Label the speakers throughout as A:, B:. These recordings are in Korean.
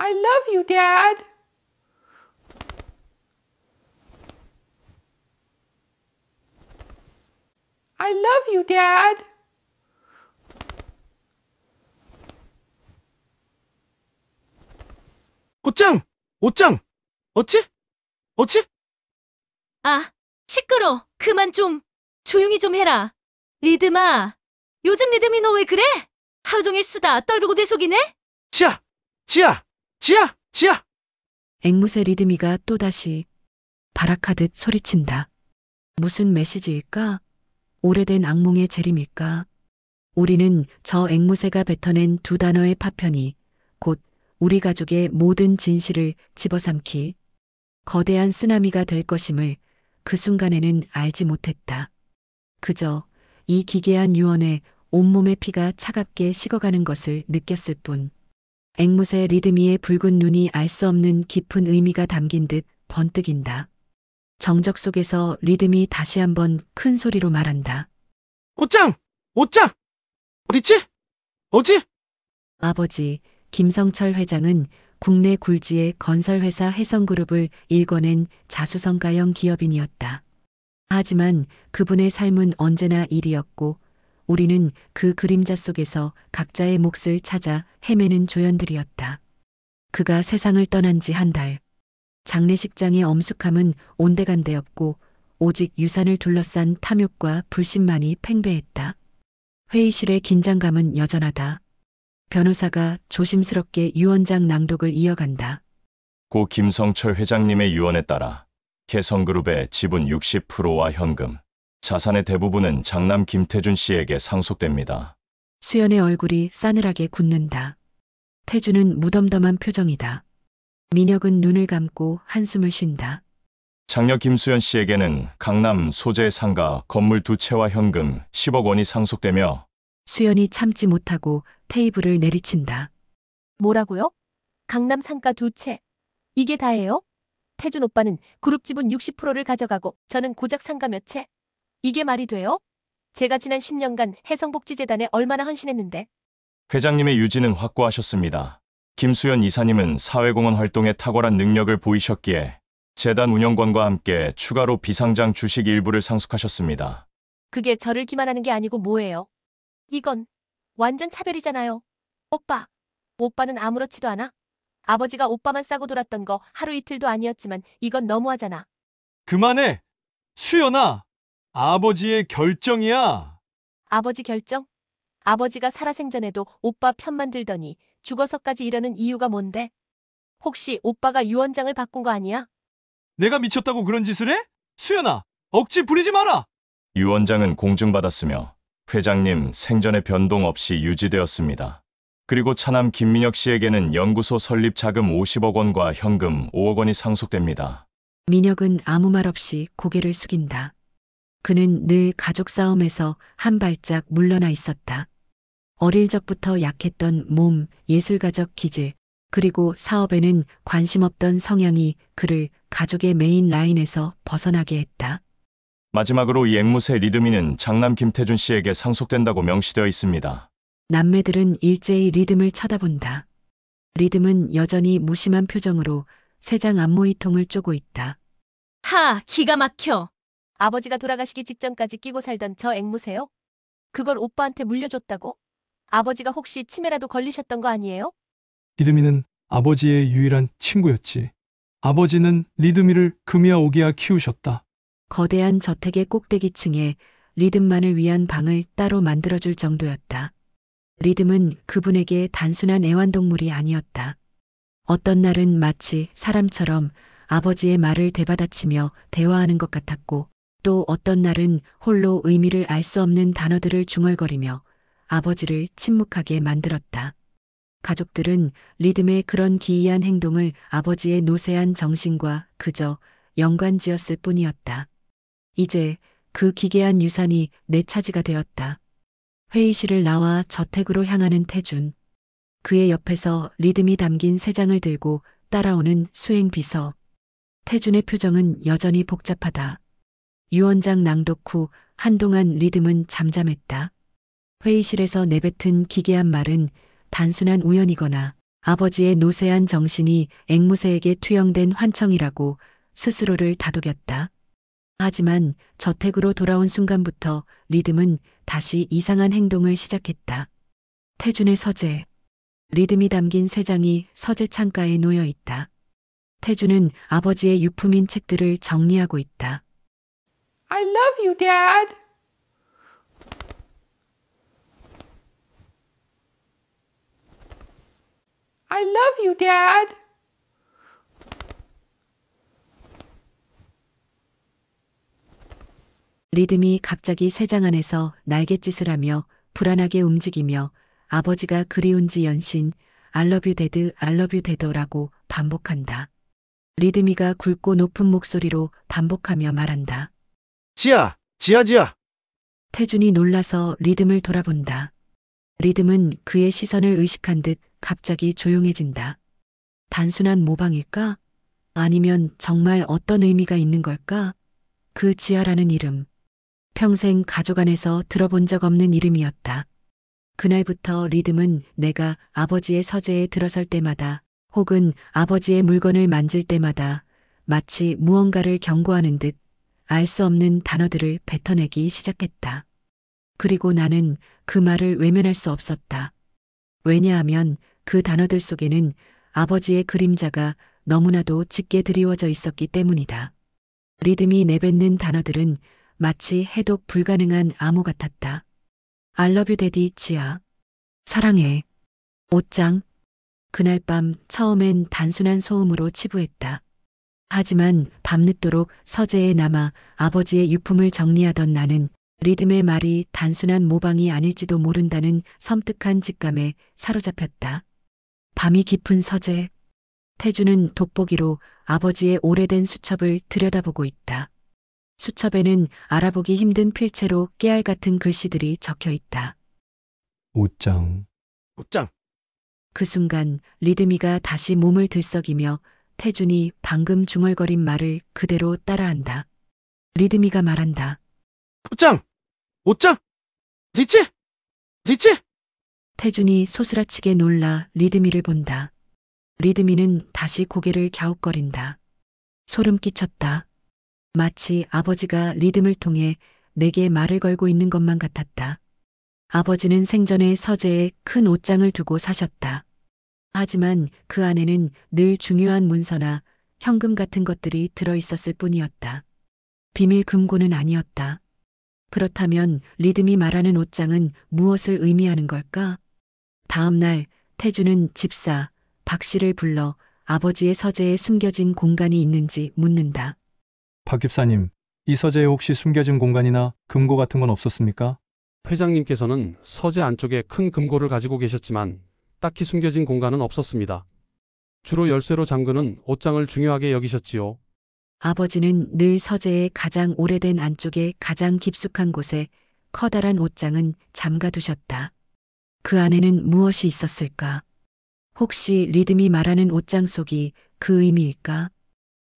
A: I love you, Dad. I love you, Dad.
B: 옷장! 옷장! 어찌? 어찌?
C: 아, 시끄러. 그만 좀. 조용히 좀 해라. 리듬아, 요즘 리듬이 너 왜 그래? 하루 종일 수다 떨고 대속이네?
B: 지아! 지아! 지아! 지아!
D: 앵무새 리드미가 또다시 발악하듯 소리친다. 무슨 메시지일까? 오래된 악몽의 재림일까? 우리는 저 앵무새가 뱉어낸 두 단어의 파편이 곧 우리 가족의 모든 진실을 집어삼킬 거대한 쓰나미가 될 것임을 그 순간에는 알지 못했다. 그저 이 기괴한 유언에 온몸의 피가 차갑게 식어가는 것을 느꼈을 뿐. 앵무새 리드미의 붉은 눈이 알 수 없는 깊은 의미가 담긴 듯 번뜩인다. 정적 속에서 리듬이 다시 한번 큰 소리로 말한다.
B: 옷장! 옷장! 어딨지? 어찌?
D: 아버지 김성철 회장은 국내 굴지의 건설회사 해성그룹을 일궈낸 자수성가형 기업인이었다. 하지만 그분의 삶은 언제나 일이었고 우리는 그 그림자 속에서 각자의 몫을 찾아 헤매는 조연들이었다. 그가 세상을 떠난 지 한 달. 장례식장의 엄숙함은 온데간데였고 오직 유산을 둘러싼 탐욕과 불신만이 팽배했다. 회의실의 긴장감은 여전하다. 변호사가 조심스럽게 유언장 낭독을 이어간다.
E: 고 김성철 회장님의 유언에 따라 해성그룹의 지분 60%와 현금, 자산의 대부분은 장남 김태준 씨에게 상속됩니다.
D: 수연의 얼굴이 싸늘하게 굳는다. 태준은 무덤덤한 표정이다. 민혁은 눈을 감고 한숨을 쉰다.
E: 장녀 김수연 씨에게는 강남 소재 상가 건물 2채와 현금 10억 원이 상속되며
D: 수연이 참지 못하고 테이블을 내리친다.
C: 뭐라고요? 강남 상가 2채. 이게 다예요? 태준 오빠는 그룹 지분 60%를 가져가고 저는 고작 상가 몇 채. 이게 말이 돼요? 제가 지난 10년간 해성복지재단에 얼마나 헌신했는데.
E: 회장님의 유지는 확고하셨습니다. 김수연 이사님은 사회공헌 활동에 탁월한 능력을 보이셨기에 재단 운영권과 함께 추가로 비상장 주식 일부를 상속하셨습니다.
C: 그게 저를 기만하는 게 아니고 뭐예요? 이건 완전 차별이잖아요. 오빠는 아무렇지도 않아? 아버지가 오빠만 싸고 돌았던 거 하루 이틀도 아니었지만 이건 너무하잖아.
B: 그만해! 수연아! 아버지의 결정이야!
C: 아버지 결정? 아버지가 살아생전에도 오빠 편만 들더니 죽어서까지 이러는 이유가 뭔데? 혹시 오빠가 유언장을 바꾼 거 아니야?
B: 내가 미쳤다고 그런 짓을 해? 수연아! 억지 부리지 마라!
E: 유언장은 공증받았으며 회장님 생전의 변동 없이 유지되었습니다. 그리고 차남 김민혁 씨에게는 연구소 설립 자금 50억 원과 현금 5억 원이 상속됩니다.
D: 민혁은 아무 말 없이 고개를 숙인다. 그는 늘 가족 싸움에서 한 발짝 물러나 있었다. 어릴 적부터 약했던 몸, 예술가적 기질, 그리고 사업에는 관심 없던 성향이 그를 가족의 메인 라인에서 벗어나게 했다.
E: 마지막으로 이 앵무새 리드미는 장남 김태준 씨에게 상속된다고 명시되어 있습니다.
D: 남매들은 일제히 리듬을 쳐다본다. 리듬은 여전히 무심한 표정으로 세 장 안모이통을 쪼고 있다.
C: 기가 막혀. 아버지가 돌아가시기 직전까지 끼고 살던 저 앵무새요? 그걸 오빠한테 물려줬다고? 아버지가 혹시 치매라도 걸리셨던 거 아니에요?
F: 리드미는 아버지의 유일한 친구였지. 아버지는 리드미를 금이야 오기야 키우셨다.
D: 거대한 저택의 꼭대기층에 리듬만을 위한 방을 따로 만들어줄 정도였다. 리듬은 그분에게 단순한 애완동물이 아니었다. 어떤 날은 마치 사람처럼 아버지의 말을 되받아치며 대화하는 것 같았고 또 어떤 날은 홀로 의미를 알 수 없는 단어들을 중얼거리며 아버지를 침묵하게 만들었다. 가족들은 리듬의 그런 기이한 행동을 아버지의 노쇠한 정신과 그저 연관지었을 뿐이었다. 이제 그 기괴한 유산이 내 차지가 되었다. 회의실을 나와 저택으로 향하는 태준. 그의 옆에서 리듬이 담긴 세 장을 들고 따라오는 수행비서. 태준의 표정은 여전히 복잡하다. 유언장 낭독 후 한동안 리듬은 잠잠했다. 회의실에서 내뱉은 기괴한 말은 단순한 우연이거나 아버지의 노쇠한 정신이 앵무새에게 투영된 환청이라고 스스로를 다독였다. 하지만 저택으로 돌아온 순간부터 리듬은 다시 이상한 행동을 시작했다. 태준의 서재. 리듬이 담긴 세 장이 서재 창가에 놓여 있다. 태준은 아버지의 유품인 책들을 정리하고 있다.
A: I love you, Dad. I love you, Dad.
D: 리듬이 갑자기 세 장 안에서 날갯짓을 하며 불안하게 움직이며 아버지가 그리운지 연신 I love you, Dad, I love you, Dad라고 반복한다. 리듬이가 굵고 높은 목소리로 반복하며 말한다.
G: 지아, 지아.
D: 태준이 놀라서 리듬을 돌아본다. 리듬은 그의 시선을 의식한 듯 갑자기 조용해진다. 단순한 모방일까? 아니면 정말 어떤 의미가 있는 걸까? 그 지아라는 이름. 평생 가족 안에서 들어본 적 없는 이름이었다. 그날부터 리듬은 내가 아버지의 서재에 들어설 때마다 혹은 아버지의 물건을 만질 때마다 마치 무언가를 경고하는 듯 알 수 없는 단어들을 뱉어내기 시작했다. 그리고 나는 그 말을 외면할 수 없었다. 왜냐하면 그 단어들 속에는 아버지의 그림자가 너무나도 짙게 드리워져 있었기 때문이다. 리듬이 내뱉는 단어들은 마치 해독 불가능한 암호 같았다. I love you, Daddy, 지아. 사랑해. 옷장. 그날 밤 처음엔 단순한 소음으로 치부했다. 하지만 밤늦도록 서재에 남아 아버지의 유품을 정리하던 나는 리듬의 말이 단순한 모방이 아닐지도 모른다는 섬뜩한 직감에 사로잡혔다. 밤이 깊은 서재. 태준은 돋보기로 아버지의 오래된 수첩을 들여다보고 있다. 수첩에는 알아보기 힘든 필체로 깨알 같은 글씨들이 적혀 있다.
F: 옷장.
G: 옷장.
D: 그 순간 리듬이가 다시 몸을 들썩이며 태준이 방금 중얼거린 말을 그대로 따라한다. 리듬이가 말한다.
G: 옷장. 리치.
D: 태준이 소스라치게 놀라 리듬이를 본다. 리듬이는 다시 고개를 갸웃거린다. 소름 끼쳤다. 마치 아버지가 리듬을 통해 내게 말을 걸고 있는 것만 같았다. 아버지는 생전에 서재에 큰 옷장을 두고 사셨다. 하지만 그 안에는 늘 중요한 문서나 현금 같은 것들이 들어있었을 뿐이었다. 비밀 금고는 아니었다. 그렇다면 리듬이 말하는 옷장은 무엇을 의미하는 걸까? 다음 날 태준은 집사 박 씨를 불러 아버지의 서재에 숨겨진 공간이 있는지 묻는다.
F: 박 집사님, 이 서재에 혹시 숨겨진 공간이나 금고 같은 건 없었습니까?
H: 회장님께서는 서재 안쪽에 큰 금고를 가지고 계셨지만 딱히 숨겨진 공간은 없었습니다. 주로 열쇠로 잠그는 옷장을 중요하게 여기셨지요.
D: 아버지는 늘 서재의 가장 오래된 안쪽에 가장 깊숙한 곳에 커다란 옷장은 잠가두셨다. 그 안에는 무엇이 있었을까? 혹시 리듬이 말하는 옷장 속이 그 의미일까?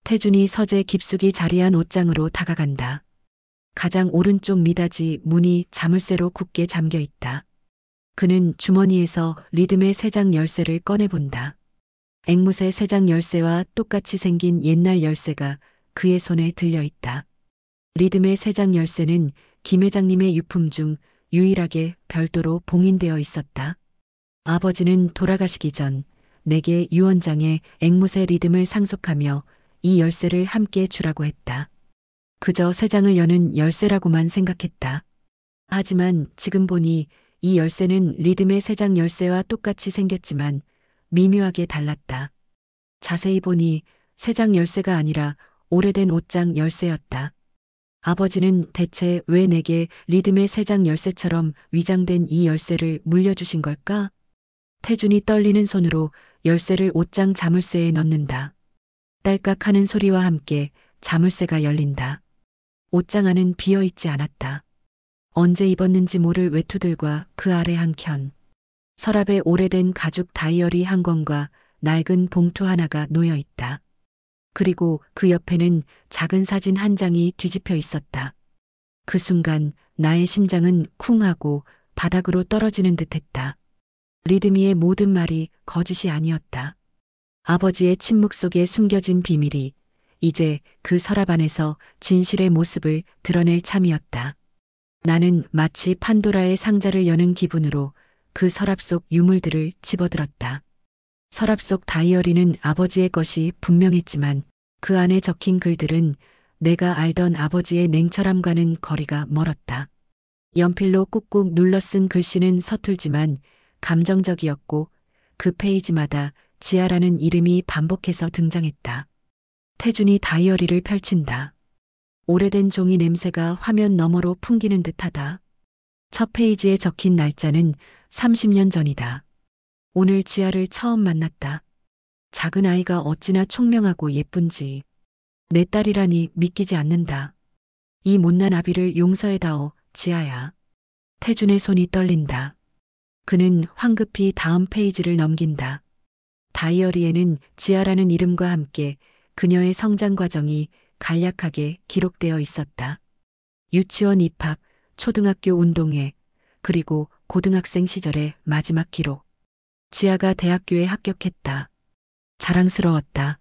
D: 태준이 서재 깊숙이 자리한 옷장으로 다가간다. 가장 오른쪽 미닫이 문이 자물쇠로 굳게 잠겨 있다. 그는 주머니에서 리듬의 세 장 열쇠를 꺼내본다. 앵무새 세 장 열쇠와 똑같이 생긴 옛날 열쇠가 그의 손에 들려 있다. 리듬의 세 장 열쇠는 김 회장님의 유품 중 유일하게 별도로 봉인되어 있었다. 아버지는 돌아가시기 전 내게 유언장에 앵무새 리듬을 상속하며 이 열쇠를 함께 주라고 했다. 그저 세 장을 여는 열쇠라고만 생각했다. 하지만 지금 보니 이 열쇠는 리듬의 세 장 열쇠와 똑같이 생겼지만 미묘하게 달랐다. 자세히 보니 세 장 열쇠가 아니라 오래된 옷장 열쇠였다. 아버지는 대체 왜 내게 리듬의 세 장 열쇠처럼 위장된 이 열쇠를 물려주신 걸까? 태준이 떨리는 손으로 열쇠를 옷장 자물쇠에 넣는다. 딸깍 하는 소리와 함께 자물쇠가 열린다. 옷장 안은 비어있지 않았다. 언제 입었는지 모를 외투들과 그 아래 한 켠. 서랍에 오래된 가죽 다이어리 한 권과 낡은 봉투 하나가 놓여 있다. 그리고 그 옆에는 작은 사진 한 장이 뒤집혀 있었다. 그 순간 나의 심장은 쿵 하고 바닥으로 떨어지는 듯 했다. 리드미의 모든 말이 거짓이 아니었다. 아버지의 침묵 속에 숨겨진 비밀이 이제 그 서랍 안에서 진실의 모습을 드러낼 참이었다. 나는 마치 판도라의 상자를 여는 기분으로 그 서랍 속 유물들을 집어들었다. 서랍 속 다이어리는 아버지의 것이 분명했지만 그 안에 적힌 글들은 내가 알던 아버지의 냉철함과는 거리가 멀었다. 연필로 꾹꾹 눌러 쓴 글씨는 서툴지만 감정적이었고 그 페이지마다 지아라는 이름이 반복해서 등장했다. 태준이 다이어리를 펼친다. 오래된 종이 냄새가 화면 너머로 풍기는 듯하다. 첫 페이지에 적힌 날짜는 30년 전이다. 오늘 지아를 처음 만났다. 작은 아이가 어찌나 총명하고 예쁜지. 내 딸이라니 믿기지 않는다. 이 못난 아비를 용서해다오, 지아야. 태준의 손이 떨린다. 그는 황급히 다음 페이지를 넘긴다. 다이어리에는 지아라는 이름과 함께 그녀의 성장 과정이 간략하게 기록되어 있었다. 유치원 입학, 초등학교 운동회, 그리고 고등학생 시절의 마지막 기록. 지아가 대학교에 합격했다. 자랑스러웠다.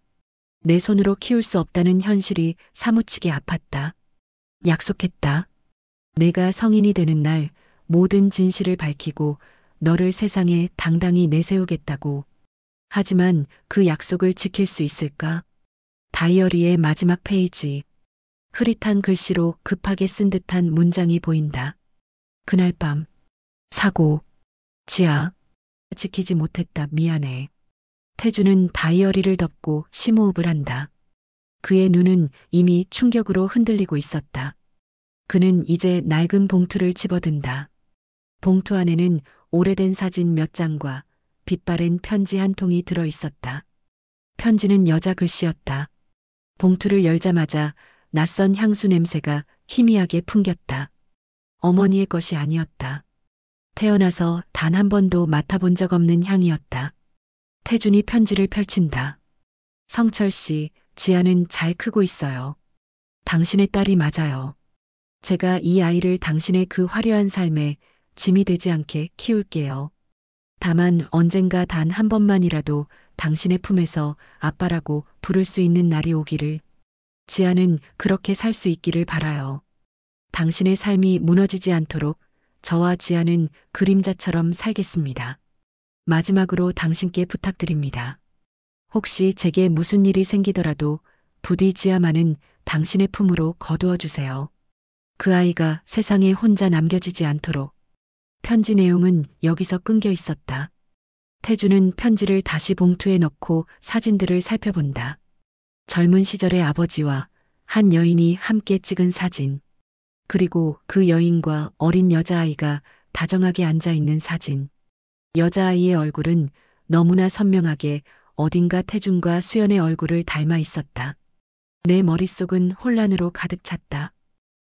D: 내 손으로 키울 수 없다는 현실이 사무치게 아팠다. 약속했다. 내가 성인이 되는 날 모든 진실을 밝히고 너를 세상에 당당히 내세우겠다고. 하지만 그 약속을 지킬 수 있을까? 다이어리의 마지막 페이지. 흐릿한 글씨로 급하게 쓴 듯한 문장이 보인다. 그날 밤. 사고. 지아. 지키지 못했다. 미안해. 태준은 다이어리를 덮고 심호흡을 한다. 그의 눈은 이미 충격으로 흔들리고 있었다. 그는 이제 낡은 봉투를 집어든다. 봉투 안에는 오래된 사진 몇 장과 빛바랜 편지 한 통이 들어 있었다. 편지는 여자 글씨였다. 봉투를 열자마자 낯선 향수 냄새가 희미하게 풍겼다. 어머니의 것이 아니었다. 태어나서 단 한 번도 맡아본 적 없는 향이었다. 태준이 편지를 펼친다. 성철 씨, 지아는 잘 크고 있어요. 당신의 딸이 맞아요. 제가 이 아이를 당신의 그 화려한 삶에 짐이 되지 않게 키울게요. 다만 언젠가 단 한 번만이라도 당신의 품에서 아빠라고 부를 수 있는 날이 오기를. 지아는 그렇게 살 수 있기를 바라요. 당신의 삶이 무너지지 않도록 저와 지아는 그림자처럼 살겠습니다. 마지막으로 당신께 부탁드립니다. 혹시 제게 무슨 일이 생기더라도 부디 지아만은 당신의 품으로 거두어 주세요. 그 아이가 세상에 혼자 남겨지지 않도록. 편지 내용은 여기서 끊겨 있었다. 태준은 편지를 다시 봉투에 넣고 사진들을 살펴본다. 젊은 시절의 아버지와 한 여인이 함께 찍은 사진. 그리고 그 여인과 어린 여자아이가 다정하게 앉아 있는 사진. 여자아이의 얼굴은 너무나 선명하게 어딘가 태준과 수연의 얼굴을 닮아 있었다. 내 머릿속은 혼란으로 가득 찼다.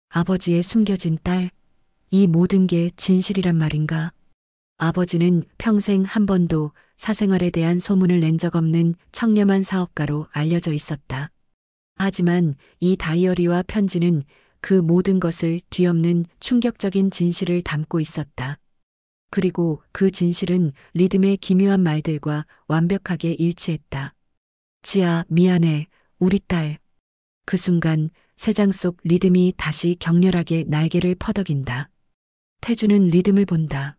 D: 아버지의 숨겨진 딸, 이 모든 게 진실이란 말인가? 아버지는 평생 한 번도 사생활에 대한 소문을 낸 적 없는 청렴한 사업가로 알려져 있었다. 하지만 이 다이어리와 편지는 그 모든 것을 뒤엎는 충격적인 진실을 담고 있었다. 그리고 그 진실은 리듬의 기묘한 말들과 완벽하게 일치했다. 지아, 미안해, 우리 딸. 그 순간 새 장 속 리듬이 다시 격렬하게 날개를 퍼덕인다. 태준은 리듬을 본다.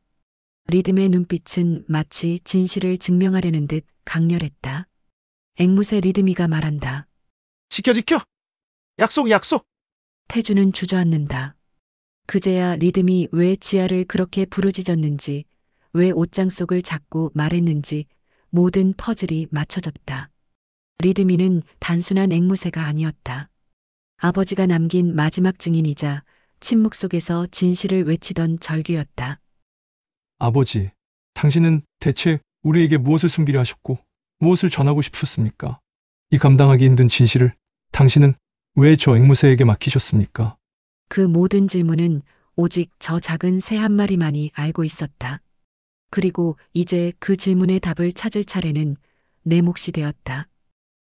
D: 리듬의 눈빛은 마치 진실을 증명하려는 듯 강렬했다. 앵무새 리듬이가 말한다.
G: 지켜. 약속.
D: 태준은 주저앉는다. 그제야 리듬이 왜 지아를 그렇게 부르짖었는지, 왜 옷장 속을 자꾸 말했는지 모든 퍼즐이 맞춰졌다. 리듬이는 단순한 앵무새가 아니었다. 아버지가 남긴 마지막 증인이자 침묵 속에서 진실을 외치던 절규였다.
F: 아버지, 당신은 대체 우리에게 무엇을 숨기려 하셨고 무엇을 전하고 싶으셨습니까? 이 감당하기 힘든 진실을 당신은 왜 저 앵무새에게 맡기셨습니까?
D: 그 모든 질문은 오직 저 작은 새 한 마리만이 알고 있었다. 그리고 이제 그 질문의 답을 찾을 차례는 내 몫이 되었다.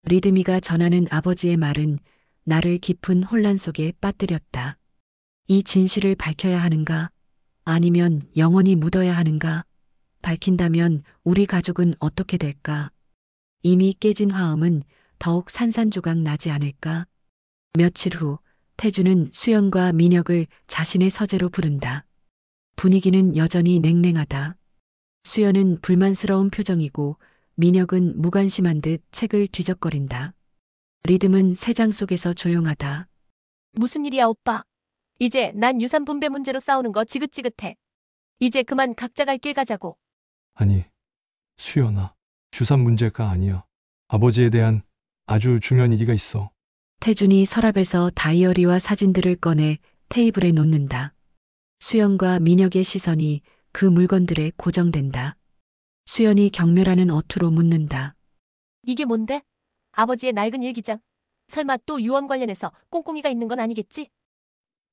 D: 리드미가 전하는 아버지의 말은 나를 깊은 혼란 속에 빠뜨렸다. 이 진실을 밝혀야 하는가? 아니면 영원히 묻어야 하는가? 밝힌다면 우리 가족은 어떻게 될까? 이미 깨진 화음은 더욱 산산조각 나지 않을까? 며칠 후 태주는 수연과 민혁을 자신의 서재로 부른다. 분위기는 여전히 냉랭하다. 수연은 불만스러운 표정이고 민혁은 무관심한 듯 책을 뒤적거린다. 리듬은 새장 속에서 조용하다.
C: 무슨 일이야, 오빠? 이제 난 유산 분배 문제로 싸우는 거 지긋지긋해. 이제 그만 각자 갈 길 가자고.
F: 아니, 수연아. 유산 문제가 아니야. 아버지에 대한 아주 중요한 얘기가 있어.
D: 태준이 서랍에서 다이어리와 사진들을 꺼내 테이블에 놓는다. 수연과 민혁의 시선이 그 물건들에 고정된다. 수연이 경멸하는 어투로 묻는다.
C: 이게 뭔데? 아버지의 낡은 일기장. 설마 또 유언 관련해서 꽁꽁이가 있는 건 아니겠지?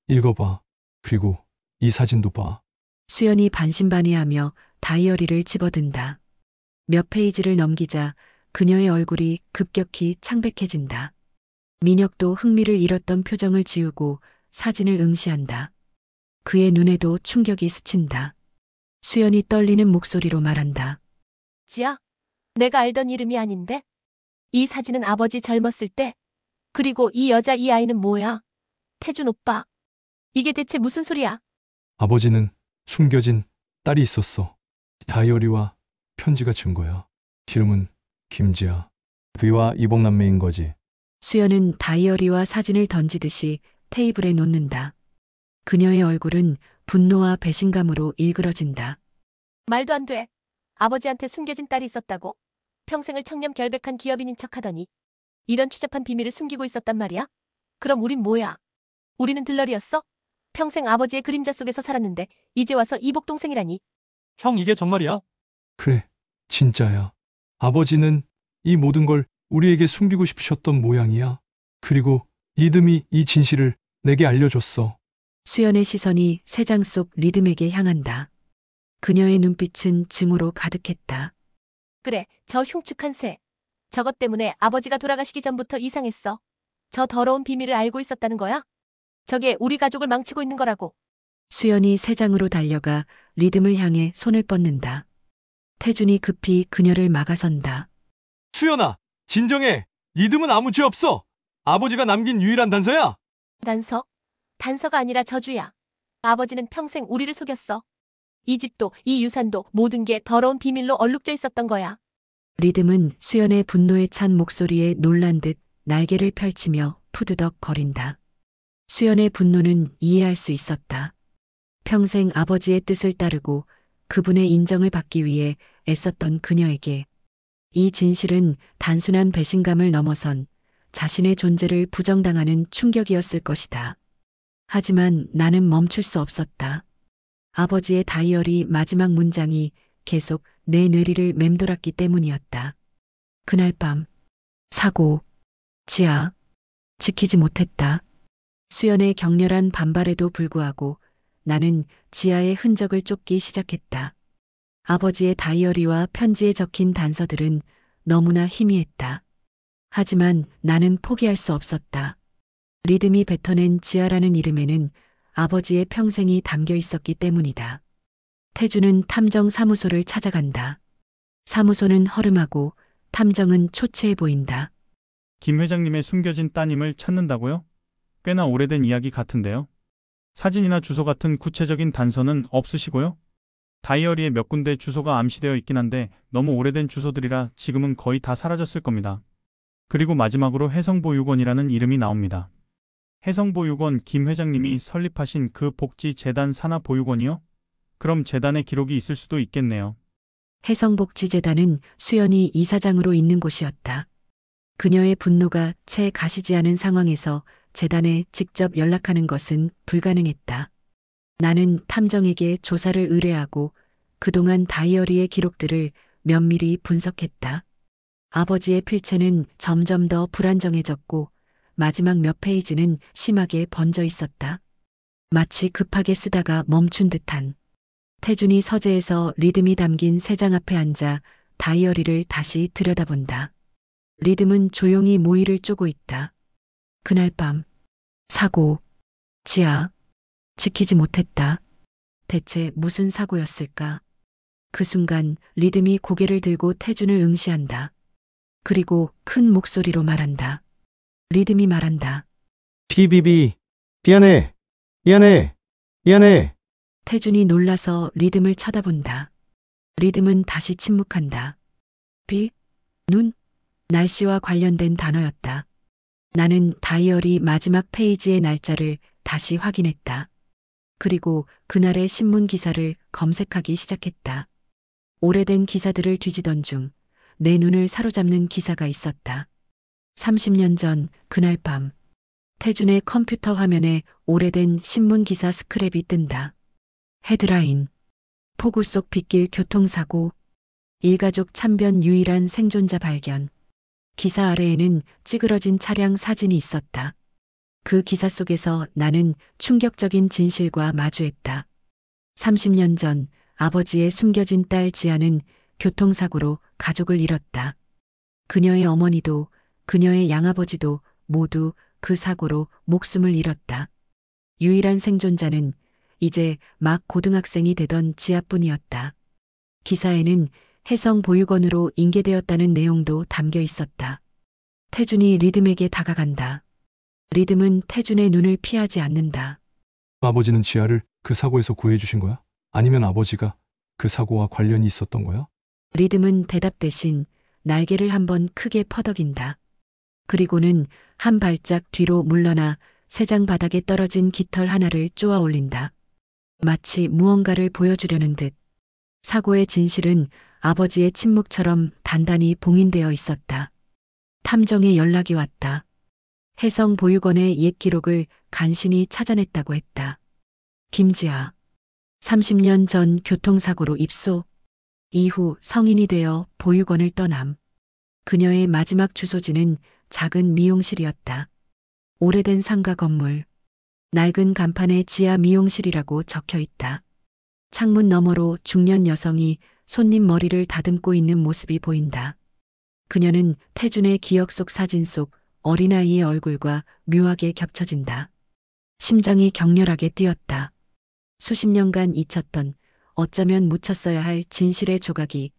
F: 읽어봐. 그리고 이 사진도 봐.
D: 수연이 반신반의하며 다이어리를 집어든다. 몇 페이지를 넘기자 그녀의 얼굴이 급격히 창백해진다. 민혁도 흥미를 잃었던 표정을 지우고 사진을 응시한다. 그의 눈에도 충격이 스친다. 수연이 떨리는 목소리로 말한다.
C: 지아, 내가 알던 이름이 아닌데? 이 사진은 아버지 젊었을 때. 그리고 이 여자 이 아이는 뭐야? 태준 오빠. 이게 대체 무슨 소리야?
F: 아버지는 숨겨진 딸이 있었어. 다이어리와 편지가 증거야. 이름은 김지아. 그와 이복남매인 거지.
D: 수연은 다이어리와 사진을 던지듯이 테이블에 놓는다. 그녀의 얼굴은 분노와 배신감으로 일그러진다.
C: 말도 안 돼. 아버지한테 숨겨진 딸이 있었다고? 평생을 청렴 결백한 기업인인 척하더니 이런 추잡한 비밀을 숨기고 있었단 말이야? 그럼 우린 뭐야? 우리는 들러리였어? 평생 아버지의 그림자 속에서 살았는데 이제 와서 이복 동생이라니.
B: 형, 이게 정말이야?
F: 그래, 진짜야. 아버지는 이 모든 걸 우리에게 숨기고 싶으셨던 모양이야. 그리고 리듬이 이 진실을 내게 알려줬어.
D: 수연의 시선이 새장 속 리듬에게 향한다. 그녀의 눈빛은 증오로 가득했다.
C: 그래, 저 흉측한 새. 저것 때문에 아버지가 돌아가시기 전부터 이상했어. 저 더러운 비밀을 알고 있었다는 거야? 저게 우리 가족을 망치고 있는 거라고.
D: 수연이 새장으로 달려가 리듬을 향해 손을 뻗는다. 태준이 급히 그녀를 막아선다.
B: 수연아, 진정해. 리듬은 아무 죄 없어. 아버지가 남긴 유일한 단서야.
C: 단서? 단서가 아니라 저주야. 아버지는 평생 우리를 속였어. 이 집도 이 유산도 모든 게 더러운 비밀로 얼룩져 있었던 거야.
D: 리듬은 수연의 분노에 찬 목소리에 놀란 듯 날개를 펼치며 푸드덕 거린다. 수연의 분노는 이해할 수 있었다. 평생 아버지의 뜻을 따르고 그분의 인정을 받기 위해 애썼던 그녀에게 이 진실은 단순한 배신감을 넘어선 자신의 존재를 부정당하는 충격이었을 것이다. 하지만 나는 멈출 수 없었다. 아버지의 다이어리 마지막 문장이 계속 내 뇌리를 맴돌았기 때문이었다. 그날 밤, 사고, 지아, 지키지 못했다. 수연의 격렬한 반발에도 불구하고 나는 지아의 흔적을 쫓기 시작했다. 아버지의 다이어리와 편지에 적힌 단서들은 너무나 희미했다. 하지만 나는 포기할 수 없었다. 리듬이 뱉어낸 지아라는 이름에는 아버지의 평생이 담겨 있었기 때문이다. 태주는 탐정 사무소를 찾아간다. 사무소는 허름하고 탐정은 초췌해 보인다.
I: 김 회장님의 숨겨진 따님을 찾는다고요? 꽤나 오래된 이야기 같은데요. 사진이나 주소 같은 구체적인 단서는 없으시고요? 다이어리에 몇 군데 주소가 암시되어 있긴 한데 너무 오래된 주소들이라 지금은 거의 다 사라졌을 겁니다. 그리고 마지막으로 해성보육원이라는 이름이 나옵니다. 해성보육원 김 회장님이 설립하신 그 복지재단 산하보육원이요? 그럼 재단의 기록이 있을 수도 있겠네요.
D: 해성복지재단은 수연이 이사장으로 있는 곳이었다. 그녀의 분노가 채 가시지 않은 상황에서 재단에 직접 연락하는 것은 불가능했다. 나는 탐정에게 조사를 의뢰하고 그동안 다이어리의 기록들을 면밀히 분석했다. 아버지의 필체는 점점 더 불안정해졌고 마지막 몇 페이지는 심하게 번져 있었다. 마치 급하게 쓰다가 멈춘 듯한. 태준이 서재에서 리듬이 담긴 세 장 앞에 앉아 다이어리를 다시 들여다본다. 리듬은 조용히 모이를 쪼고 있다. 그날 밤, 사고, 지아, 지키지 못했다. 대체 무슨 사고였을까? 그 순간 리듬이 고개를 들고 태준을 응시한다. 그리고 큰 목소리로 말한다. 리듬이 말한다.
G: 비비비. 미안해. 미안해. 미안해.
D: 태준이 놀라서 리듬을 쳐다본다. 리듬은 다시 침묵한다. 비, 눈, 날씨와 관련된 단어였다. 나는 다이어리 마지막 페이지의 날짜를 다시 확인했다. 그리고 그날의 신문 기사를 검색하기 시작했다. 오래된 기사들을 뒤지던 중 내 눈을 사로잡는 기사가 있었다. 30년 전 그날 밤 태준의 컴퓨터 화면에 오래된 신문 기사 스크랩이 뜬다. 헤드라인: 폭우 속 빗길 교통사고, 일가족 참변 유일한 생존자 발견. 기사 아래에는 찌그러진 차량 사진이 있었다. 그 기사 속에서 나는 충격적인 진실과 마주했다. 30년 전 아버지의 숨겨진 딸 지아는 교통사고로 가족을 잃었다. 그녀의 어머니도 그녀의 양아버지도 모두 그 사고로 목숨을 잃었다. 유일한 생존자는 이제 막 고등학생이 되던 지아뿐이었다. 기사에는 해성보육원으로 인계되었다는 내용도 담겨 있었다. 태준이 리듬에게 다가간다. 리듬은 태준의 눈을 피하지 않는다.
F: 아버지는 지아를 그 사고에서 구해주신 거야? 아니면 아버지가 그 사고와 관련이 있었던 거야?
D: 리듬은 대답 대신 날개를 한번 크게 퍼덕인다. 그리고는 한 발짝 뒤로 물러나 새장 바닥에 떨어진 깃털 하나를 쪼아 올린다. 마치 무언가를 보여주려는 듯. 사고의 진실은 아버지의 침묵처럼 단단히 봉인되어 있었다. 탐정의 연락이 왔다. 해성보육원의 옛 기록을 간신히 찾아냈다고 했다. 김지아. 30년 전 교통사고로 입소. 이후 성인이 되어 보육원을 떠남. 그녀의 마지막 주소지는 작은 미용실이었다. 오래된 상가 건물. 낡은 간판에 지하 미용실이라고 적혀 있다. 창문 너머로 중년 여성이 손님 머리를 다듬고 있는 모습이 보인다. 그녀는 태준의 기억 속 사진 속 어린아이의 얼굴과 묘하게 겹쳐진다. 심장이 격렬하게 뛰었다. 수십 년간 잊혔던, 어쩌면 묻혔어야 할 진실의 조각이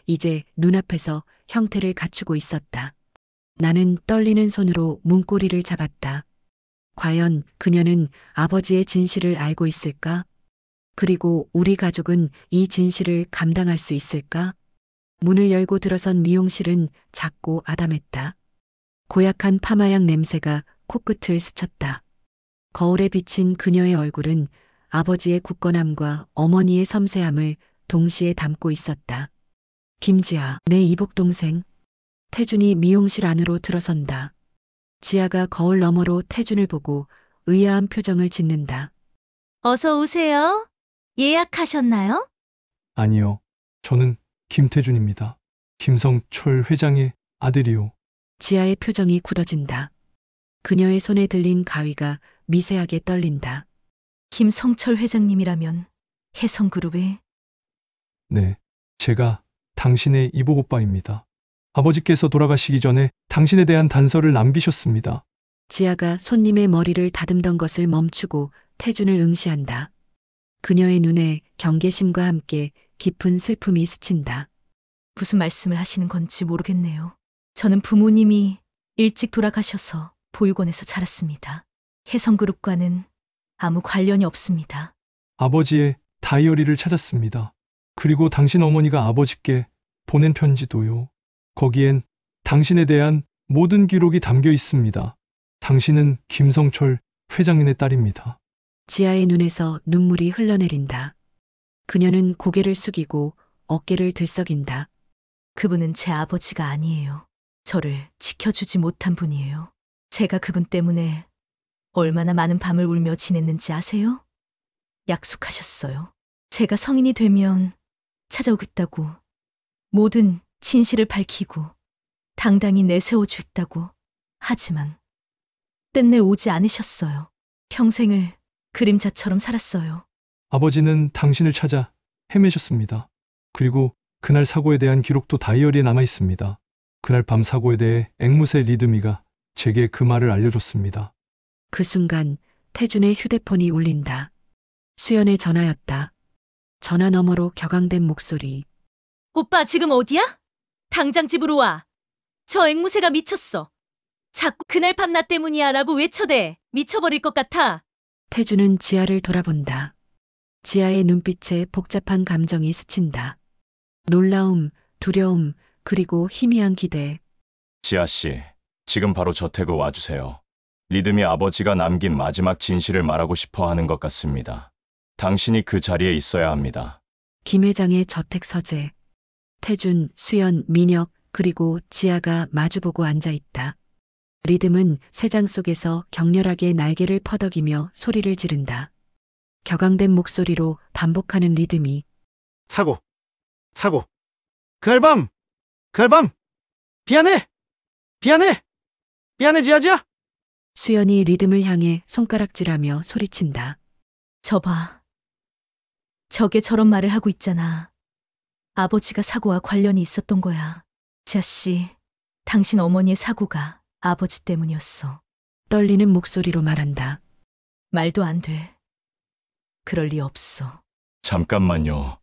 D: 이제 눈앞에서 형태를 갖추고 있었다. 나는 떨리는 손으로 문고리를 잡았다. 과연 그녀는 아버지의 진실을 알고 있을까? 그리고 우리 가족은 이 진실을 감당할 수 있을까? 문을 열고 들어선 미용실은 작고 아담했다. 고약한 파마향 냄새가 코끝을 스쳤다. 거울에 비친 그녀의 얼굴은 아버지의 굳건함과 어머니의 섬세함을 동시에 담고 있었다. 김지아, 내 이복동생. 태준이 미용실 안으로 들어선다. 지아가 거울 너머로 태준을 보고 의아한 표정을 짓는다.
J: 어서 오세요. 예약하셨나요?
F: 아니요. 저는 김태준입니다. 김성철 회장의 아들이요.
D: 지아의 표정이 굳어진다. 그녀의 손에 들린 가위가 미세하게 떨린다.
J: 김성철 회장님이라면 해성그룹의...
F: 네, 제가 당신의 이복 오빠입니다. 아버지께서 돌아가시기 전에 당신에 대한 단서를 남기셨습니다.
D: 지아가 손님의 머리를 다듬던 것을 멈추고 태준을 응시한다. 그녀의 눈에 경계심과 함께 깊은 슬픔이 스친다.
J: 무슨 말씀을 하시는 건지 모르겠네요. 저는 부모님이 일찍 돌아가셔서 보육원에서 자랐습니다. 해성그룹과는 아무 관련이 없습니다.
F: 아버지의 다이어리를 찾았습니다. 그리고 당신 어머니가 아버지께 보낸 편지도요. 거기엔 당신에 대한 모든 기록이 담겨 있습니다. 당신은 김성철 회장님의 딸입니다.
D: 지아의 눈에서 눈물이 흘러내린다. 그녀는 고개를 숙이고 어깨를 들썩인다.
J: 그분은 제 아버지가 아니에요. 저를 지켜주지 못한 분이에요. 제가 그분 때문에 얼마나 많은 밤을 울며 지냈는지 아세요? 약속하셨어요. 제가 성인이 되면 찾아오겠다고, 모든 진실을 밝히고 당당히 내세워주겠다고. 하지만 끝내 오지 않으셨어요. 평생을 그림자처럼 살았어요.
F: 아버지는 당신을 찾아 헤매셨습니다. 그리고 그날 사고에 대한 기록도 다이어리에 남아 있습니다. 그날 밤 사고에 대해 앵무새 리드미가 제게 그 말을 알려줬습니다.
D: 그 순간 태준의 휴대폰이 울린다. 수연의 전화였다. 전화 너머로 격앙된 목소리.
J: 오빠 지금 어디야? 당장 집으로 와. 저 앵무새가 미쳤어. 자꾸 그날 밤 나 때문이야 라고 외쳐대. 미쳐버릴 것 같아.
D: 태주는 지아를 돌아본다. 지아의 눈빛에 복잡한 감정이 스친다. 놀라움, 두려움, 그리고 희미한 기대.
E: 지아 씨, 지금 바로 저택으로 와주세요. 리듬이 아버지가 남긴 마지막 진실을 말하고 싶어 하는 것 같습니다. 당신이 그 자리에 있어야 합니다.
D: 김 회장의 저택 서재. 태준, 수연, 민혁, 그리고 지아가 마주보고 앉아 있다. 리듬은 새장 속에서 격렬하게 날개를 퍼덕이며 소리를 지른다. 격앙된 목소리로 반복하는 리듬이.
G: 사고. 그 알밤! 미안해! 미안해, 지아지야!
D: 수연이 리듬을 향해 손가락질하며 소리친다.
J: 저봐. 저게 저런 말을 하고 있잖아. 아버지가 사고와 관련이 있었던 거야. 지아씨, 당신 어머니의 사고가 아버지 때문이었어.
D: 떨리는 목소리로 말한다.
J: 말도 안 돼. 그럴 리 없어.
E: 잠깐만요.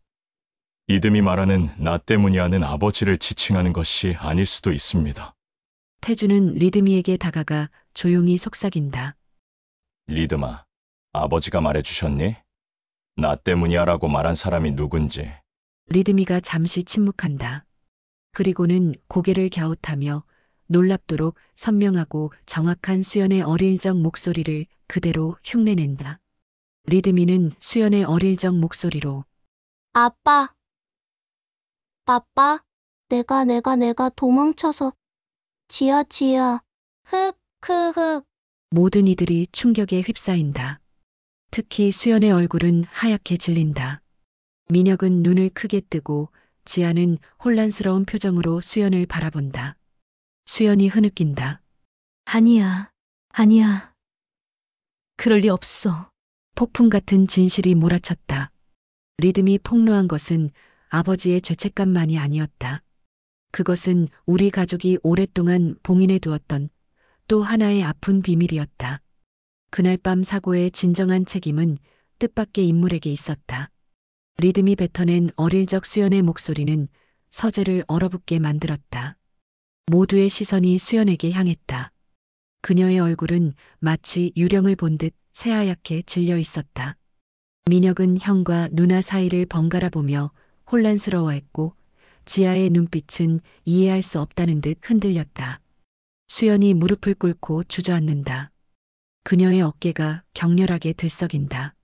E: 리듬이 말하는 나 때문이야는 아버지를 지칭하는 것이 아닐 수도 있습니다.
D: 태주는 리듬이에게 다가가 조용히 속삭인다.
E: 리듬아, 아버지가 말해주셨니? 나 때문이야라고 말한 사람이 누군지.
D: 리듬이가 잠시 침묵한다. 그리고는 고개를 갸웃하며 놀랍도록 선명하고 정확한 수연의 어릴 적 목소리를 그대로 흉내낸다. 리듬이는 수연의 어릴 적 목소리로.
K: 아빠, 내가 도망쳐서, 지아, 흑.
D: 모든 이들이 충격에 휩싸인다. 특히 수연의 얼굴은 하얗게 질린다. 민혁은 눈을 크게 뜨고 지아는 혼란스러운 표정으로 수연을 바라본다. 수연이 흐느낀다.
J: 아니야. 그럴 리 없어.
D: 폭풍 같은 진실이 몰아쳤다. 리듬이 폭로한 것은 아버지의 죄책감만이 아니었다. 그것은 우리 가족이 오랫동안 봉인해 두었던 또 하나의 아픈 비밀이었다. 그날 밤 사고의 진정한 책임은 뜻밖의 인물에게 있었다. 리듬이 뱉어낸 어릴 적 수연의 목소리는 서재를 얼어붙게 만들었다. 모두의 시선이 수연에게 향했다. 그녀의 얼굴은 마치 유령을 본 듯 새하얗게 질려 있었다. 민혁은 형과 누나 사이를 번갈아 보며 혼란스러워했고 지아의 눈빛은 이해할 수 없다는 듯 흔들렸다. 수연이 무릎을 꿇고 주저앉는다. 그녀의 어깨가 격렬하게 들썩인다.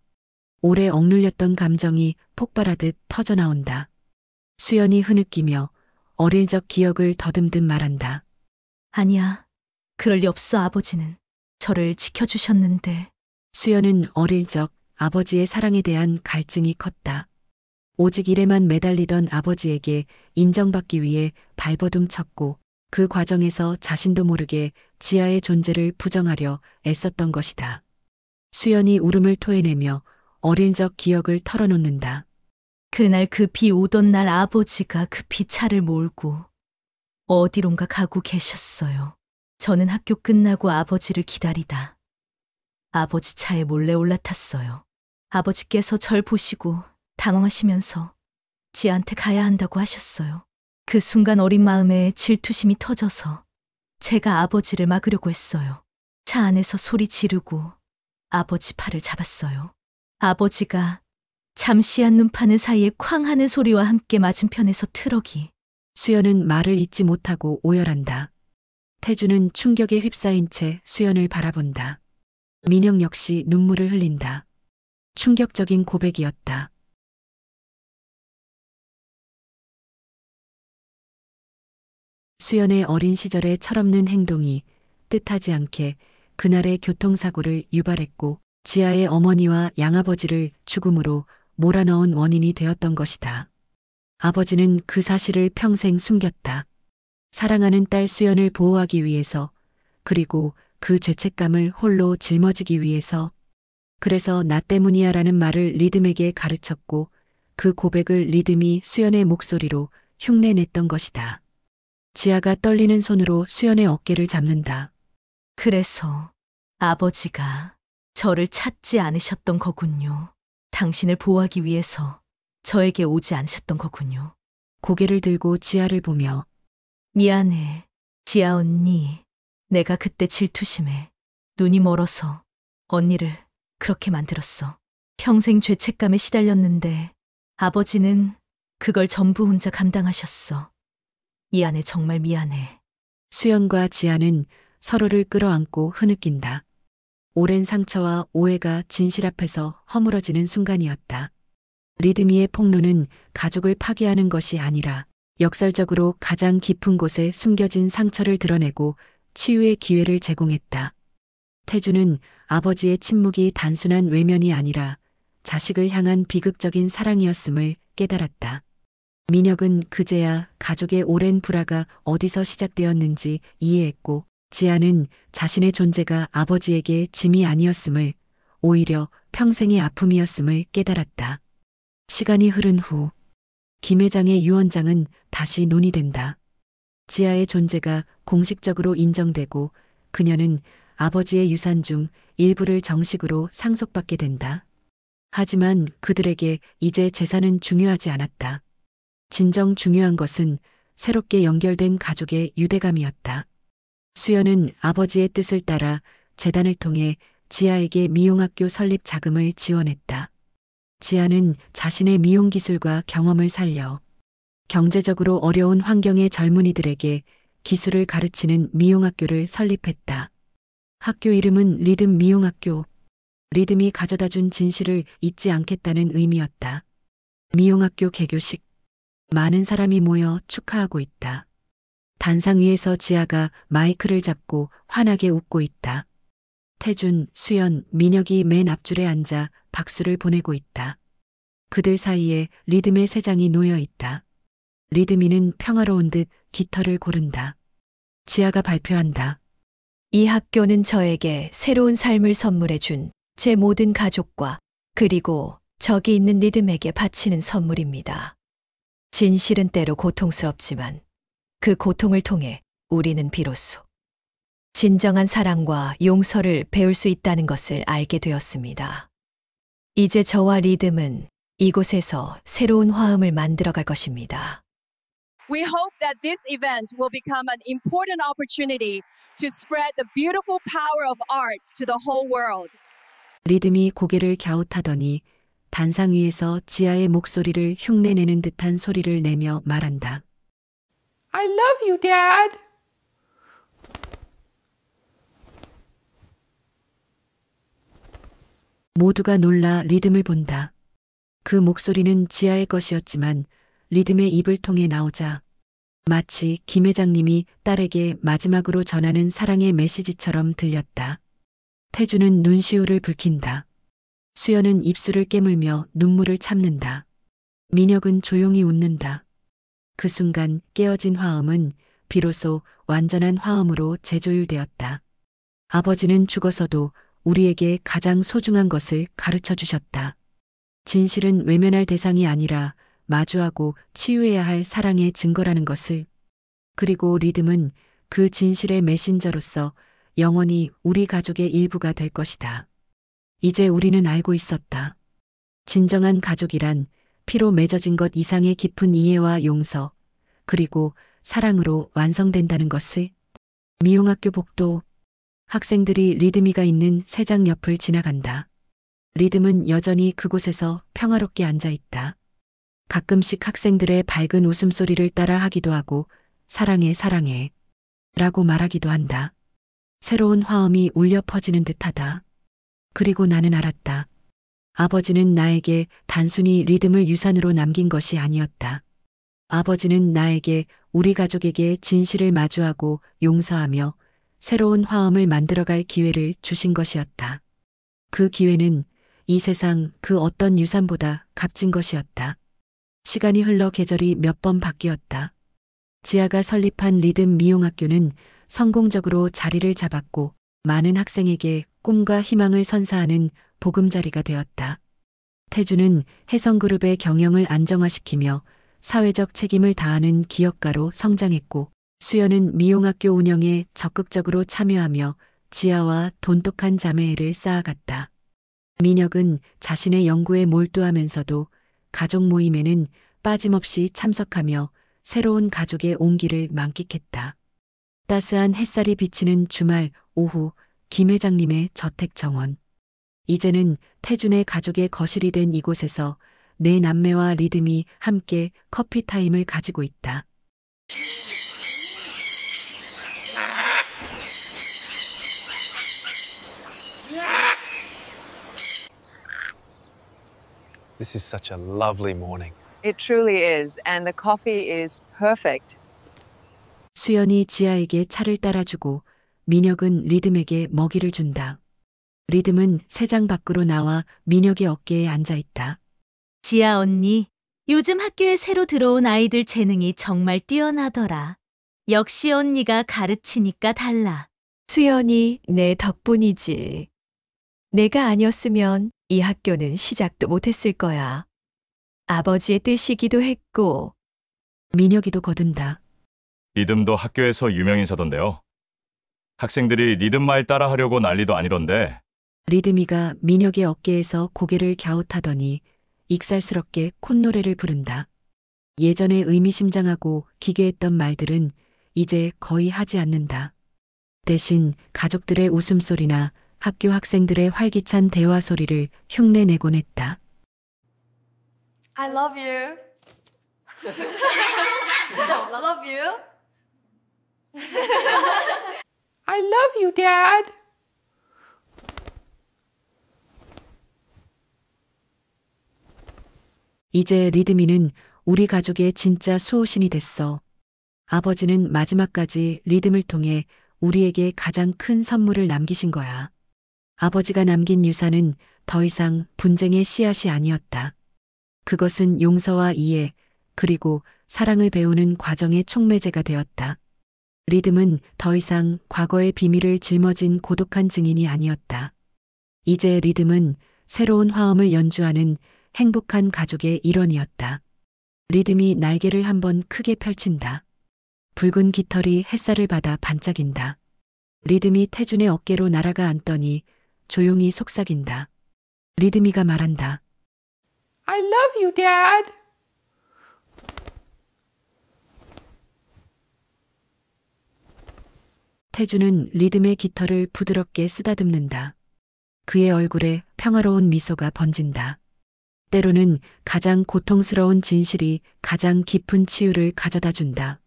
D: 오래 억눌렸던 감정이 폭발하듯 터져나온다. 수연이 흐느끼며 어릴 적 기억을 더듬듯 말한다.
J: 아니야. 그럴 리 없어. 아버지는 저를 지켜주셨는데.
D: 수연은 어릴 적 아버지의 사랑에 대한 갈증이 컸다. 오직 일에만 매달리던 아버지에게 인정받기 위해 발버둥 쳤고 그 과정에서 자신도 모르게 지아의 존재를 부정하려 애썼던 것이다. 수연이 울음을 토해내며 어릴 적 기억을 털어놓는다.
J: 그날 그 비 오던 날 아버지가 급히 차를 몰고 어디론가 가고 계셨어요. 저는 학교 끝나고 아버지를 기다리다 아버지 차에 몰래 올라탔어요. 아버지께서 절 보시고 당황하시면서 지한테 가야 한다고 하셨어요. 그 순간 어린 마음에 질투심이 터져서 제가 아버지를 막으려고 했어요. 차 안에서 소리 지르고 아버지 팔을 잡았어요. 아버지가 잠시 한눈 파는 사이에 쾅 하는 소리와 함께 맞은편에서 트럭이.
D: 수연은 말을 잇지 못하고 오열한다. 태주는 충격에 휩싸인 채 수연을 바라본다. 민혁 역시 눈물을 흘린다. 충격적인 고백이었다. 수연의 어린 시절의 철없는 행동이 뜻하지 않게 그날의 교통사고를 유발했고 지아의 어머니와 양아버지를 죽음으로 몰아넣은 원인이 되었던 것이다. 아버지는 그 사실을 평생 숨겼다. 사랑하는 딸 수연을 보호하기 위해서, 그리고 그 죄책감을 홀로 짊어지기 위해서. 그래서 나 때문이야라는 말을 리듬에게 가르쳤고 그 고백을 리듬이 수연의 목소리로 흉내냈던 것이다. 지아가 떨리는 손으로 수연의 어깨를 잡는다.
J: 그래서 아버지가 저를 찾지 않으셨던 거군요. 당신을 보호하기 위해서 저에게 오지 않으셨던 거군요.
D: 고개를 들고 지아를 보며
J: 미안해, 지아 언니. 내가 그때 질투심에 눈이 멀어서 언니를 그렇게 만들었어. 평생 죄책감에 시달렸는데 아버지는 그걸 전부 혼자 감당하셨어. 미안해, 정말 미안해.
D: 수연과 지아는 서로를 끌어안고 흐느낀다. 오랜 상처와 오해가 진실 앞에서 허물어지는 순간이었다. 리드미의 폭로는 가족을 파괴하는 것이 아니라 역설적으로 가장 깊은 곳에 숨겨진 상처를 드러내고 치유의 기회를 제공했다. 태주는 아버지의 침묵이 단순한 외면이 아니라 자식을 향한 비극적인 사랑이었음을 깨달았다. 민혁은 그제야 가족의 오랜 불화가 어디서 시작되었는지 이해했고, 지아는 자신의 존재가 아버지에게 짐이 아니었음을, 오히려 평생의 아픔이었음을 깨달았다. 시간이 흐른 후 김 회장의 유언장은 다시 논의된다. 지아의 존재가 공식적으로 인정되고 그녀는 아버지의 유산 중 일부를 정식으로 상속받게 된다. 하지만 그들에게 이제 재산은 중요하지 않았다. 진정 중요한 것은 새롭게 연결된 가족의 유대감이었다. 수연은 아버지의 뜻을 따라 재단을 통해 지아에게 미용학교 설립 자금을 지원했다. 지아는 자신의 미용 기술과 경험을 살려 경제적으로 어려운 환경의 젊은이들에게 기술을 가르치는 미용학교를 설립했다. 학교 이름은 리듬 미용학교. 리듬이 가져다준 진실을 잊지 않겠다는 의미였다. 미용학교 개교식. 많은 사람이 모여 축하하고 있다. 단상 위에서 지아가 마이크를 잡고 환하게 웃고 있다. 태준, 수연, 민혁이 맨 앞줄에 앉아 박수를 보내고 있다. 그들 사이에 리듬의 세 장이 놓여 있다. 리듬이는 평화로운 듯 깃털을 고른다. 지아가 발표한다.
L: 이 학교는 저에게 새로운 삶을 선물해 준 제 모든 가족과 그리고 저기 있는 리듬에게 바치는 선물입니다. 진실은 때로 고통스럽지만 그 고통을 통해 우리는 비로소 진정한 사랑과 용서를 배울 수 있다는 것을 알게 되었습니다. 이제 저와 리듬은 이곳에서 새로운 화음을 만들어갈 것입니다.
M: We hope that this event will become an important opportunity to spread the beautiful power of art to the whole world.
D: 리듬이 고개를 갸웃하더니 단상 위에서 지아의 목소리를 흉내내는 듯한 소리를 내며 말한다.
A: I love you, Dad.
D: 모두가 놀라 리듬을 본다. 그 목소리는 지아의 것이었지만 리듬의 입을 통해 나오자 마치 김 회장님이 딸에게 마지막으로 전하는 사랑의 메시지처럼 들렸다. 태주는 눈시울을 붉힌다. 수연은 입술을 깨물며 눈물을 참는다. 민혁은 조용히 웃는다. 그 순간 깨어진 화음은 비로소 완전한 화음으로 재조율되었다. 아버지는 죽어서도 우리에게 가장 소중한 것을 가르쳐 주셨다. 진실은 외면할 대상이 아니라 마주하고 치유해야 할 사랑의 증거라는 것을. 그리고 리듬은 그 진실의 메신저로서 영원히 우리 가족의 일부가 될 것이다. 이제 우리는 알고 있었다. 진정한 가족이란 피로 맺어진 것 이상의 깊은 이해와 용서, 그리고 사랑으로 완성된다는 것을. 미용학교 복도. 학생들이 리듬이가 있는 세장 옆을 지나간다. 리듬은 여전히 그곳에서 평화롭게 앉아 있다. 가끔씩 학생들의 밝은 웃음소리를 따라 하기도 하고 사랑해 사랑해 라고 말하기도 한다. 새로운 화음이 울려 퍼지는 듯하다. 그리고 나는 알았다. 아버지는 나에게 단순히 리듬을 유산으로 남긴 것이 아니었다. 아버지는 나에게 우리 가족에게 진실을 마주하고 용서하며 새로운 화음을 만들어갈 기회를 주신 것이었다. 그 기회는 이 세상 그 어떤 유산보다 값진 것이었다. 시간이 흘러 계절이 몇 번 바뀌었다. 지아가 설립한 리듬 미용학교는 성공적으로 자리를 잡았고 많은 학생에게 꿈과 희망을 선사하는 보금자리가 되었다. 태주는 혜성그룹의 경영을 안정화시키며 사회적 책임을 다하는 기업가로 성장했고, 수연은 미용학교 운영에 적극적으로 참여하며 지아와 돈독한 자매애를 쌓아갔다. 민혁은 자신의 연구에 몰두하면서도 가족 모임에는 빠짐없이 참석하며 새로운 가족의 온기를 만끽했다. 따스한 햇살이 비치는 주말 오후 김 회장님의 저택 정원. 이제는 태준의 가족의 거실이 된 이곳에서 네 남매와 리듬이 함께 커피 타임을 가지고 있다.
N: This is such a lovely morning.
O: It truly is, and the coffee is perfect.
D: 수연이 지아에게 차를 따라주고 민혁은 리듬에게 먹이를 준다. 리듬은 세장 밖으로 나와 민혁의 어깨에 앉아 있다.
J: 지아 언니, 요즘 학교에 새로 들어온 아이들 재능이 정말 뛰어나더라. 역시 언니가 가르치니까 달라.
L: 수연이 내 덕분이지. 내가 아니었으면 이 학교는 시작도 못했을 거야. 아버지의 뜻이기도 했고.
D: 민혁이도 거둔다.
E: 리듬도 학교에서 유명인사던데요. 학생들이 리듬 말 따라하려고 난리도 아니던데.
D: 리듬이가 민혁의 어깨에서 고개를 갸웃하더니 익살스럽게 콧노래를 부른다. 예전에 의미심장하고 기괴했던 말들은 이제 거의 하지 않는다. 대신 가족들의 웃음소리나 학교 학생들의 활기찬 대화 소리를 흉내내곤 했다.
P: I love you. 진짜 I love you.
A: I love you, Dad.
D: 이제 리듬이는 우리 가족의 진짜 수호신이 됐어. 아버지는 마지막까지 리듬을 통해 우리에게 가장 큰 선물을 남기신 거야. 아버지가 남긴 유산은 더 이상 분쟁의 씨앗이 아니었다. 그것은 용서와 이해, 그리고 사랑을 배우는 과정의 촉매제가 되었다. 리듬은 더 이상 과거의 비밀을 짊어진 고독한 증인이 아니었다. 이제 리듬은 새로운 화음을 연주하는 행복한 가족의 일원이었다. 리듬이 날개를 한번 크게 펼친다. 붉은 깃털이 햇살을 받아 반짝인다. 리듬이 태준의 어깨로 날아가 앉더니 조용히 속삭인다. 리듬이가 말한다.
A: I love you, Dad.
D: 태준은 리듬의 깃털을 부드럽게 쓰다듬는다. 그의 얼굴에 평화로운 미소가 번진다. 때로는 가장 고통스러운 진실이 가장 깊은 치유를 가져다 준다.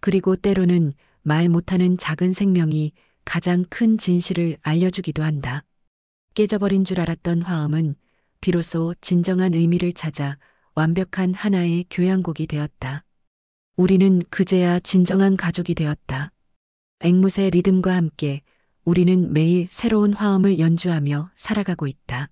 D: 그리고 때로는 말 못하는 작은 생명이 가장 큰 진실을 알려주기도 한다. 깨져버린 줄 알았던 화음은 비로소 진정한 의미를 찾아 완벽한 하나의 교향곡이 되었다. 우리는 그제야 진정한 가족이 되었다. 앵무새 리듬과 함께 우리는 매일 새로운 화음을 연주하며 살아가고 있다.